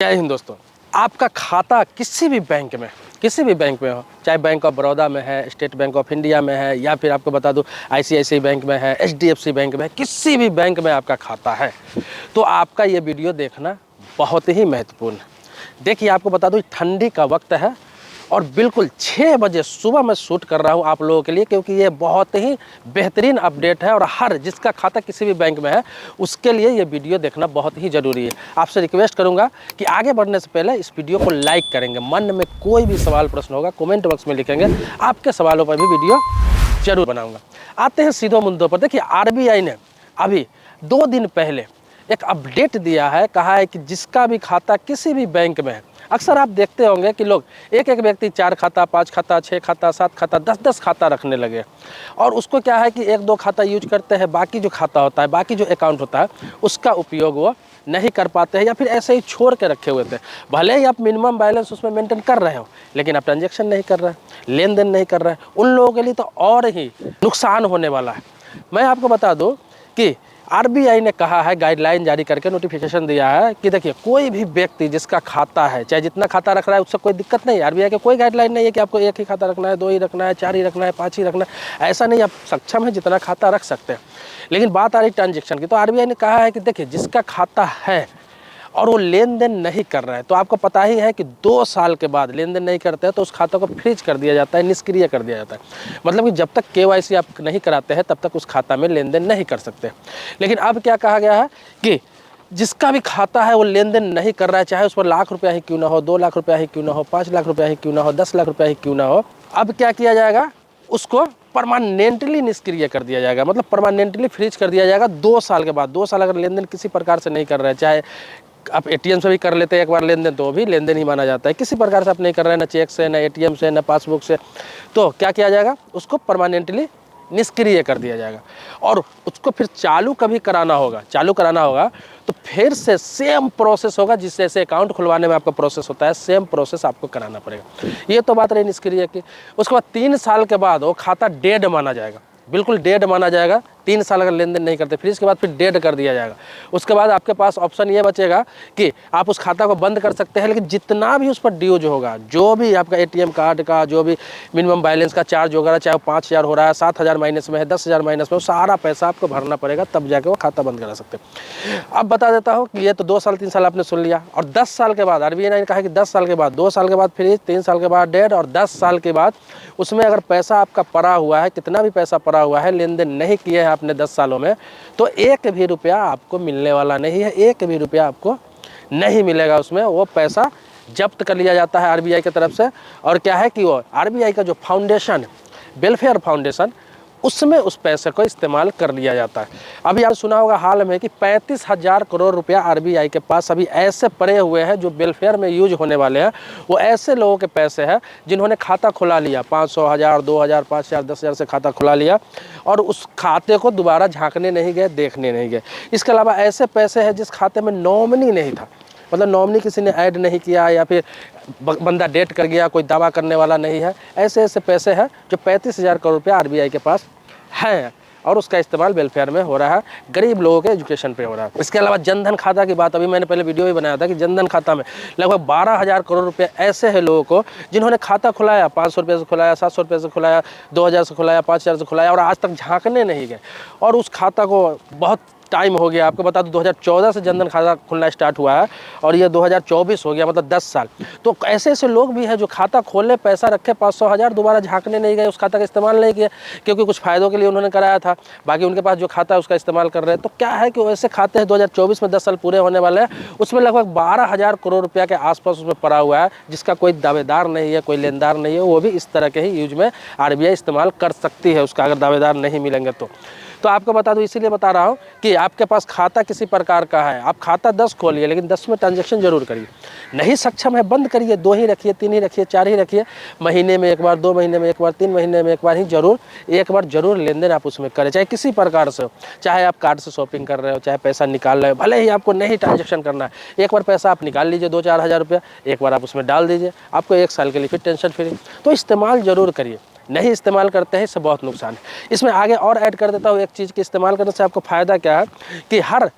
जय हिंद दोस्तों। आपका खाता किसी भी बैंक में हो, चाहे बैंक ऑफ बड़ौदा में है, स्टेट बैंक ऑफ इंडिया में है, या फिर आपको बता दूं आईसीआईसीआई बैंक में है, एचडीएफसी बैंक में है, किसी भी बैंक में आपका खाता है तो आपका ये वीडियो देखना बहुत ही महत्वपूर्ण है। देखिए, आपको बता दूं ठंडी का वक्त है और बिल्कुल 6 बजे सुबह मैं शूट कर रहा हूँ आप लोगों के लिए, क्योंकि ये बहुत ही बेहतरीन अपडेट है और हर जिसका खाता किसी भी बैंक में है उसके लिए ये वीडियो देखना बहुत ही ज़रूरी है। आपसे रिक्वेस्ट करूँगा कि आगे बढ़ने से पहले इस वीडियो को लाइक करेंगे। मन में कोई भी सवाल प्रश्न होगा कमेंट बॉक्स में लिखेंगे, आपके सवालों पर भी वीडियो जरूर बनाऊँगा। आते हैं सीधे मुद्दों पर। देखिए, आरबीआई ने अभी 2 दिन पहले एक अपडेट दिया है, कहा है कि जिसका भी खाता किसी भी बैंक में है, अक्सर आप देखते होंगे कि लोग एक व्यक्ति 4 खाता, 5 खाता, 6 खाता, 7 खाता, 10 खाता रखने लगे और उसको क्या है कि 1-2 खाता यूज करते हैं, बाकी जो खाता होता है, बाकी जो अकाउंट होता है उसका उपयोग वो नहीं कर पाते हैं या फिर ऐसे ही छोड़ के रखे हुए थे। भले ही आप मिनिमम बैलेंस उसमें मेंटेन कर रहे हो लेकिन आप ट्रांजेक्शन नहीं कर रहे हैं, लेन देन नहीं कर रहे हैं, उन लोगों के लिए तो और ही नुकसान होने वाला है। मैं आपको बता दूँ कि आरबीआई ने कहा है, गाइडलाइन जारी करके नोटिफिकेशन दिया है कि देखिए, कोई भी व्यक्ति जिसका खाता है, चाहे जितना खाता रख रहा है उससे कोई दिक्कत नहीं है। आरबीआई के कोई गाइडलाइन नहीं है कि आपको 1 ही खाता रखना है, 2 ही रखना है, 4 ही रखना है, 5 ही रखना है। ऐसा नहीं, आप सक्षम है जितना खाता रख सकते हैं। लेकिन बात आ रही ट्रांजेक्शन की, तो आरबीआई ने कहा है कि देखिए, जिसका खाता है और वो लेन देन नहीं कर रहा है, तो आपको पता ही है कि 2 साल के बाद लेन देन नहीं करते हैं तो उस खाता को फ्रीज कर दिया जाता है, निष्क्रिय कर दिया जाता है। मतलब कि जब तक केवाईसी आप नहीं कराते हैं तब तक उस खाता में लेन देन नहीं कर सकते। लेकिन अब क्या कहा गया है कि जिसका भी खाता है वो लेन देन नहीं कर रहा है, चाहे उस पर लाख रुपया ही क्यों ना हो, 2 लाख रुपया ही क्यों ना हो, 5 लाख रुपया ही क्यों ना हो, 10 लाख रुपया ही क्यों ना हो, अब क्या किया जाएगा, उसको परमानेंटली निष्क्रिय कर दिया जाएगा। मतलब परमानेंटली फ्रीज कर दिया जाएगा 2 साल के बाद। 2 साल अगर लेन देन किसी प्रकार से नहीं कर रहे हैं, चाहे आप एटीएम से भी कर लेते हैं एक बार लेन देन, तो भी लेन देन ही माना जाता है। किसी प्रकार से आप नहीं कर रहे हैं, ना चेक से, ना एटीएम से, ना पासबुक से, तो क्या किया जाएगा, उसको परमानेंटली निष्क्रिय कर दिया जाएगा। और उसको फिर चालू कभी कराना होगा, तो फिर से सेम प्रोसेस होगा जिस जैसे अकाउंट खुलवाने में आपका प्रोसेस होता है, सेम प्रोसेस आपको कराना पड़ेगा। ये तो बात रही निष्क्रिय की। उसके बाद 3 साल के बाद वो खाता डेड माना जाएगा, बिल्कुल डेड माना जाएगा। 3 साल अगर लेन देन नहीं करते फिर इसके बाद फिर डेड कर दिया जाएगा। उसके बाद आपके पास ऑप्शन ये बचेगा कि आप उस खाता को बंद कर सकते हैं, लेकिन जितना भी उस पर ड्यूज होगा, जो भी आपका एटीएम कार्ड का जो भी मिनिमम बैलेंस का चार्ज होगा, चाहे 5,000 हो रहा है, 7,000 माइनस में है, 10,000 माइनस में, वो सारा पैसा आपको भरना पड़ेगा, तब जाके वो खाता बंद करा सकते हैं। अब बता देता हूँ कि ये तो 2 साल 3 साल आपने सुन लिया, और 10 साल के बाद आरबीआई ने कहा कि 10 साल के बाद, 2 साल के बाद फ्रीज, 3 साल के बाद डेड, और 10 साल के बाद उसमें अगर पैसा आपका पड़ा हुआ है, कितना भी पैसा पड़ा हुआ है, लेन देन नहीं किए हैं आपने 10 सालों में, तो 1 भी रुपया आपको मिलने वाला नहीं है। 1 भी रुपया आपको नहीं मिलेगा उसमें। वो पैसा जब्त कर लिया जाता है आरबीआई की तरफ से। और क्या है कि वो आरबीआई का जो फाउंडेशन, वेलफेयर फाउंडेशन, उसमें उस पैसे को इस्तेमाल कर लिया जाता है। अभी आपने सुना होगा हाल में कि 35,000 करोड़ रुपया आरबीआई के पास अभी ऐसे पड़े हुए हैं जो वेलफेयर में यूज होने वाले हैं। वो ऐसे लोगों के पैसे हैं जिन्होंने खाता खुला लिया, 500, 1000, 2000, 5000, 10,000 से खाता खुला लिया और उस खाते को दोबारा झांकने नहीं गए, देखने नहीं गए। इसके अलावा ऐसे पैसे हैं जिस खाते में नॉमिनी नहीं था, मतलब नॉमिनी किसी ने ऐड नहीं किया, या फिर बंदा डेट कर गया, कोई दावा करने वाला नहीं है। ऐसे ऐसे पैसे हैं जो 35,000 करोड़ रुपया आरबीआई के पास है और उसका इस्तेमाल वेलफेयर में हो रहा है, गरीब लोगों के एजुकेशन पे हो रहा है। इसके अलावा जनधन खाता की बात, अभी मैंने पहले वीडियो भी बनाया था कि जनधन खाता में लगभग 12,000 करोड़ रुपए ऐसे हैं लोगों को जिन्होंने खाता खुलाया, 500 रुपये से खुलाया, 700 रुपये से खुलाया, 2,000 से खुलाया, 5,000 से खुलाया, और आज तक झांकने नहीं गए। और उस खाता को बहुत टाइम हो गया, आपको बता दूं 2014 से जनधन खाता खुलना स्टार्ट हुआ है और ये 2024 हो गया, मतलब 10 साल। तो ऐसे ऐसे लोग भी हैं जो खाता खोले, पैसा रखे, 500, 1000, दोबारा झांकने नहीं गए, उस खाता का इस्तेमाल नहीं किया, क्योंकि कुछ फ़ायदों के लिए उन्होंने कराया था, बाकी उनके पास जो खाता है उसका इस्तेमाल कर रहे हैं। तो क्या है कि वैसे खाते हैं 2024 में 10 साल पूरे होने वाले हैं, उसमें लगभग 12,000 करोड़ रुपया के आसपास उसमें पड़ा हुआ है, जिसका कोई दावेदार नहीं है, कोई लेनदार नहीं है। वो भी इस तरह के ही यूज में आरबीआई इस्तेमाल कर सकती है उसका, अगर दावेदार नहीं मिलेंगे तो आपको बता दूं, इसीलिए बता रहा हूं कि आपके पास खाता किसी प्रकार का है, आप खाता 10 खोलिए, लेकिन 10 में ट्रांजैक्शन जरूर करिए। नहीं सक्षम है, बंद करिए, 2 ही रखिए, 3 ही रखिए, 4 ही रखिए। महीने में एक बार, 2 महीने में एक बार, 3 महीने में एक बार ही जरूर लेन देन आप उसमें करें, चाहे किसी प्रकार से हो। चाहे आप कार्ड से शॉपिंग कर रहे हो, चाहे पैसा निकाल रहे हो, भले ही आपको नहीं ट्रांजेक्शन करना है, एक बार पैसा आप निकाल लीजिए, 2-4 हज़ार रुपया, एक बार आप उसमें डाल दीजिए, आपको 1 साल के लिए फिर टेंशन फ्री। तो इस्तेमाल जरूर करिए। नहीं इस्तेमाल करते हैं इससे बहुत नुकसान है। इसमें आगे और ऐड कर देता हूँ एक चीज़ कि इस्तेमाल करने से आपको फ़ायदा क्या है कि हर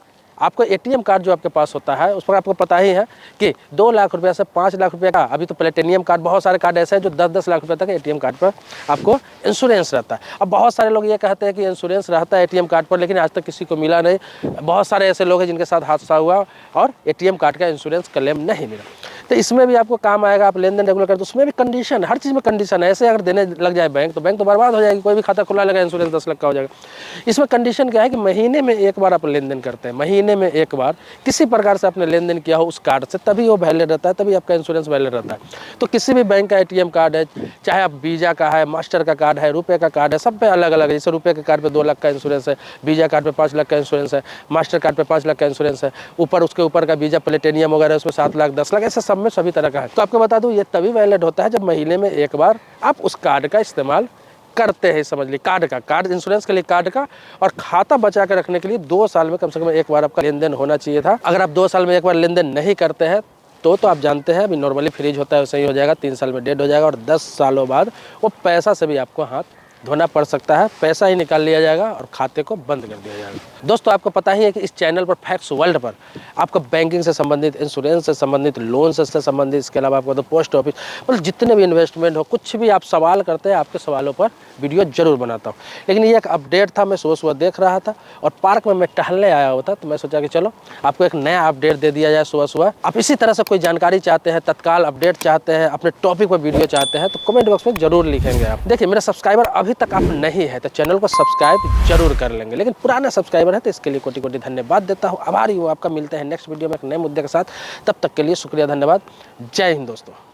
आपको एटीएम कार्ड जो आपके पास होता है उस पर आपको पता ही है कि 2 लाख रुपये से 5 लाख रुपये का, अभी तो प्लेटिनियम कार्ड, बहुत सारे कार्ड ऐसे हैं जो 10-10 लाख रुपये तक एटीएम कार्ड पर आपको इंश्योरेंस रहता है। अब बहुत सारे लोग ये कहते हैं कि इंश्योरेंस रहता है एटीएम कार्ड पर, लेकिन आज तक किसी को मिला नहीं। बहुत सारे ऐसे लोग हैं जिनके साथ हादसा हुआ और एटीएम कार्ड का इंश्योरेंस क्लेम नहीं मिला। तो इसमें भी आपको काम आएगा। आप लेन देन रेगुलर करते, उसमें भी कंडीशन, हर चीज़ में कंडीशन है। ऐसे अगर देने लग जाए बैंक तो बर्बाद हो जाएगी। कोई भी खाता खुला लगा इंश्योरेंस 10 लाख का हो जाएगा। इसमें कंडीशन क्या है कि महीने में एक बार आप लेन देन करते हैं, महीने में एक बार किसी प्रकार से आपने लेन देन किया हो उस कार्ड से, तभी वो वैलिड रहता है, तभी आपका इंश्योरेंस वैलिड रहता है। तो किसी भी बैंक का एटीएम कार्ड है, चाहे आप वीजा का है, मास्टर का कार्ड है, रुपये का कार्ड है, सब पे अलग अलग है। जैसे रुपये के कार्ड पे 2 लाख का इंश्योरेंस है, वीजा कार्ड पे 5 लाख का इंश्योरेंस है, मास्टर कार्ड पे 5 लाख का इंश्योरेंस है, ऊपर उसके ऊपर का वीजा प्लेटिनियम वगैरह उसमें 7 लाख 10 लाख, ऐसे सब में सभी तरह का है। तो आपको बता दूं ये तभी वैलिड होता है जब महीने में एक बार आप उस कार्ड का इस्तेमाल करते हैं। समझ लीजिए कार्ड इंश्योरेंस के लिए कार्ड का, और खाता बचा कर रखने के लिए 2 साल में कम से कम एक बार आपका लेन देन होना चाहिए था। अगर आप 2 साल में एक बार लेन देन नहीं करते हैं तो आप जानते हैं अभी नॉर्मली फ्रीज होता है वैसे ही हो जाएगा, 3 साल में डेड हो जाएगा, और 10 सालों बाद वो पैसा से भी आपको हाथ धोना पड़ सकता है। पैसा ही निकाल लिया जाएगा और खाते को बंद कर दिया जाएगा। दोस्तों आपको पता ही है कि इस चैनल पर फैक्ट्स वर्ल्ड पर आपको बैंकिंग से संबंधित, इंश्योरेंस से संबंधित, लोन से संबंधित, इसके अलावा आपको तो पोस्ट ऑफिस, मतलब जितने भी इन्वेस्टमेंट हो, कुछ भी आप सवाल करते हैं, आपके सवालों पर वीडियो जरूर बनाता हूँ। लेकिन ये एक अपडेट था, मैं सुबह सुबह देख रहा था और पार्क में मैं टहलने आया हुआ था, तो मैं सोचा कि चलो आपको एक नया अपडेट दे दिया जाए सुबह सुबह। आप इसी तरह से कोई जानकारी चाहते हैं, तत्काल अपडेट चाहते हैं, अपने टॉपिक पर वीडियो चाहते हैं, तो कमेंट बॉक्स में जरूर लिखेंगे आप। देखिए मेरे सब्सक्राइबर अभी तक आप नहीं है तो चैनल को सब्सक्राइब जरूर कर लेंगे, लेकिन पुराने सब्सक्राइबर है तो इसके लिए कोटि कोटि धन्यवाद देता हूँ। आभारी हूँ आपका। मिलते हैं नेक्स्ट वीडियो में एक नए मुद्दे के साथ, तब तक के लिए शुक्रिया, धन्यवाद, जय हिंद दोस्तों।